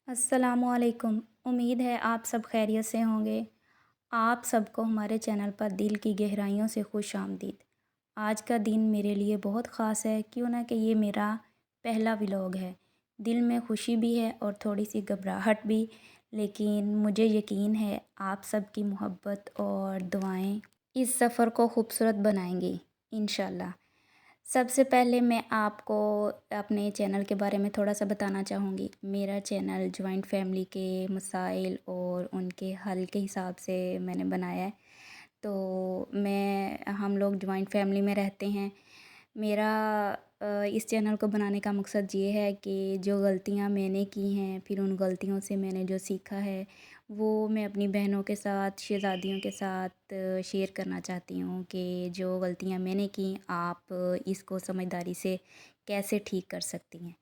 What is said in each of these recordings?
السلام علیکم۔ امید ہے آپ سب خیریت سے ہوں گے۔ آپ سب کو ہمارے چینل پر دل کی گہرائیوں سے خوش آمدید۔ آج کا دن میرے لیے بہت خاص ہے، کیوں نہ کہ یہ میرا پہلا ولاگ ہے۔ دل میں خوشی بھی ہے اور تھوڑی سی گھبراہٹ بھی، لیکن مجھے یقین ہے آپ سب کی محبت اور دعائیں اس سفر کو خوبصورت بنائیں گی انشاءاللہ۔ سب سے پہلے میں آپ کو اپنے چینل کے بارے میں تھوڑا سا بتانا چاہوں گی۔ میرا چینل جوائنٹ فیملی کے مسائل اور ان کے حل کے حساب سے میں نے بنایا ہے۔ تو ہم لوگ جوائنٹ فیملی میں رہتے ہیں۔ میرا اس چینل کو بنانے کا مقصد یہ ہے کہ جو غلطیاں میں نے کی ہیں، پھر ان غلطیوں سے میں نے جو سیکھا ہے، وہ میں اپنی بہنوں کے ساتھ، شہزادیوں کے ساتھ شیئر کرنا چاہتی ہوں کہ جو غلطیاں میں نے کی، آپ اس کو سمجھداری سے کیسے ٹھیک کر سکتی ہیں۔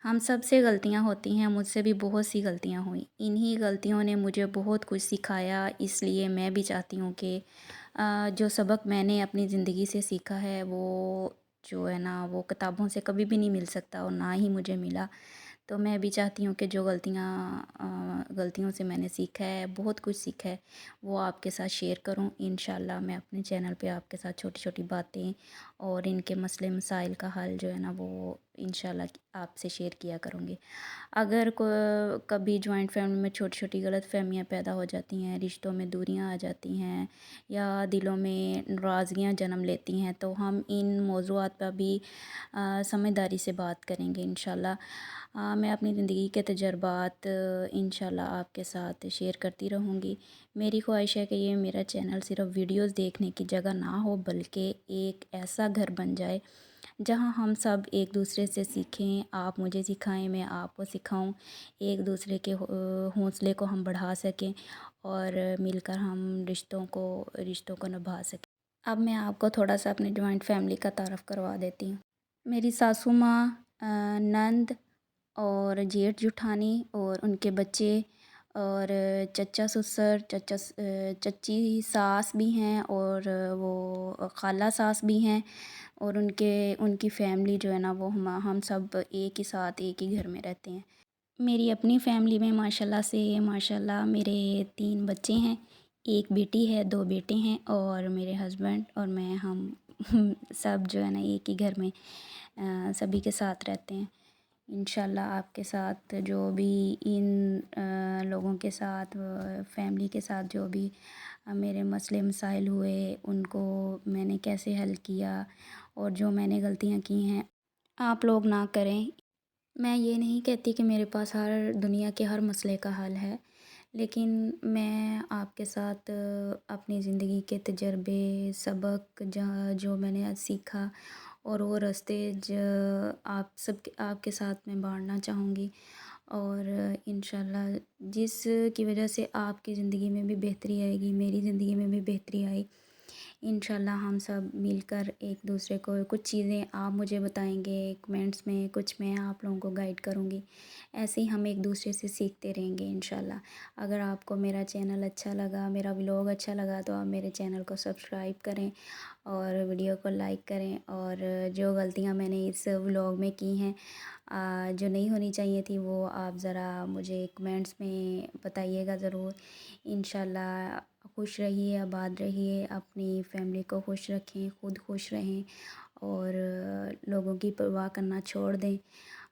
ہم سب سے غلطیاں ہوتی ہیں، مجھ سے بھی بہت سی غلطیاں ہوئیں۔ انہی غلطیوں نے مجھے بہت کچھ سکھایا، اس لیے میں بھی چاہتی ہوں کہ جو سبق میں نے اپنی زندگی سے سیکھا ہے، وہ جو ہے نا، وہ کتابوں سے کبھی بھی نہیں مل سکتا اور نہ ہی مجھے ملا۔ تو میں بھی چاہتی ہوں کہ جو غلطیوں سے میں نے سیکھا ہے، بہت کچھ سیکھا ہے، وہ آپ کے ساتھ شیئر کروں۔ انشاءاللہ میں اپنے چینل پہ آپ کے ساتھ چھوٹی چھوٹی باتیں اور ان کے مسئلے مسائل کا حل جو ہے نا، وہ انشاءاللہ آپ سے شیئر کیا کروں گی۔ اگر کبھی جوائنٹ فیملی میں چھوٹی چھوٹی غلط فہمیاں پیدا ہو جاتی ہیں، رشتوں میں دوریاں آ جاتی ہیں یا دلوں میں ناراضگیاں جنم لیتی ہیں، تو ہم ان موضوعات پر بھی سمجھداری سے بات کریں گے انشاءاللہ۔ میں اپنی زندگی کے تجربات انشاءاللہ آپ کے ساتھ شیئر کرتی رہوں گی۔ میری خواہش ہے کہ یہ میرا چینل صرف ویڈیوز دیکھنے کی جگہ نہ ہو، بلکہ ایک ایسا گھر بن جائے جہاں ہم سب ایک دوسرے سے سیکھیں، آپ مجھے سکھائیں، میں آپ کو سکھاؤں، ایک دوسرے کے حوصلے کو ہم بڑھا سکیں اور مل کر ہم رشتوں کو نبھا سکیں۔ اب میں آپ کو تھوڑا سا اپنے جوائنٹ فیملی کا تعارف کروا دیتی ہوں۔ میری ساسو ماں، نند اور جیٹھ جٹھانی اور ان کے بچے اور چچا سسر، چچی ساس بھی ہیں اور وہ خالہ ساس بھی ہیں، اور ان کی فیملی جو ہے نا، وہ ہم سب ایک ہی ساتھ ایک ہی گھر میں رہتے ہیں۔ میری اپنی فیملی میں ماشاءاللہ میرے 3 بچے ہیں، ایک بیٹی ہے، 2 بیٹے ہیں، اور میرے ہسبینڈ اور میں، ہم سب جو ہے نا ایک ہی گھر میں سبھی کے ساتھ رہتے ہیں۔ انشاءاللہ آپ کے ساتھ جو بھی ان لوگوں کے ساتھ، فیملی کے ساتھ جو بھی میرے مسئلے مسائل ہوئے، ان کو میں نے کیسے حل کیا اور جو میں نے غلطیاں کی ہیں، آپ لوگ نہ کریں۔ میں یہ نہیں کہتی کہ میرے پاس دنیا کے ہر مسئلے کا حل ہے، لیکن میں آپ کے ساتھ اپنی زندگی کے تجربے، سبق جو میں نے آج سیکھا اور وہ راستے آپ کے ساتھ میں بانٹنا چاہوں گی، اور انشاءاللہ جس کی وجہ سے آپ کی زندگی میں بھی بہتری آئے گی، میری زندگی میں بھی بہتری آئی۔ انشاءاللہ ہم سب مل کر ایک دوسرے کو کچھ چیزیں آپ مجھے بتائیں گے کمنٹس میں، کچھ میں آپ لوگوں کو گائیڈ کروں گی، ایسے ہی ہم ایک دوسرے سے سیکھتے رہیں گے انشاءاللہ۔ اگر آپ کو میرا چینل اچھا لگا، میرا ولاگ اچھا لگا، تو آپ میرے چینل کو سبسکرائب کریں اور ویڈیو کو لائک کریں، اور جو غلطیاں میں نے اس ولاگ میں کی ہیں، جو نہیں ہونی چاہیے تھی، وہ آپ ذرا مجھے کمنٹس میں بتائیے گا ضرور۔ انشاءاللہ خوش رہیے، آباد رہیے، اپنی فیملی کو خوش رکھیں، خود خوش رہیں اور لوگوں کی پرواہ کرنا چھوڑ دیں،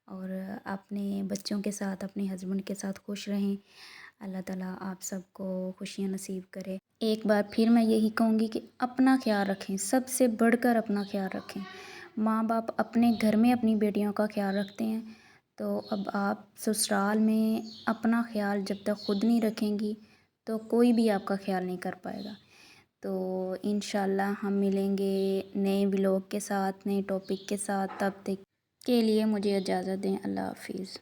اور اپنے بچوں کے ساتھ، اپنے ہسبینڈ کے ساتھ خوش رہیں۔ اللہ تعالیٰ آپ سب کو خوشیاں نصیب کرے۔ ایک بار پھر میں یہی کہوں گی کہ اپنا خیال رکھیں، سب سے بڑھ کر اپنا خیال رکھیں۔ ماں باپ اپنے گھر میں اپنی بیٹیوں کا خیال رکھتے ہیں، تو اب آپ سسرال میں اپنا خیال جب تک خود نہیں رکھیں گی، تو کوئی بھی آپ کا خیال نہیں کر پائے گا۔ تو انشاءاللہ ہم ملیں گے نئے ولاگ کے ساتھ، نئے ٹاپک کے ساتھ، تب تک کے لیے مجھے اجازت دیں۔ اللہ حافظ۔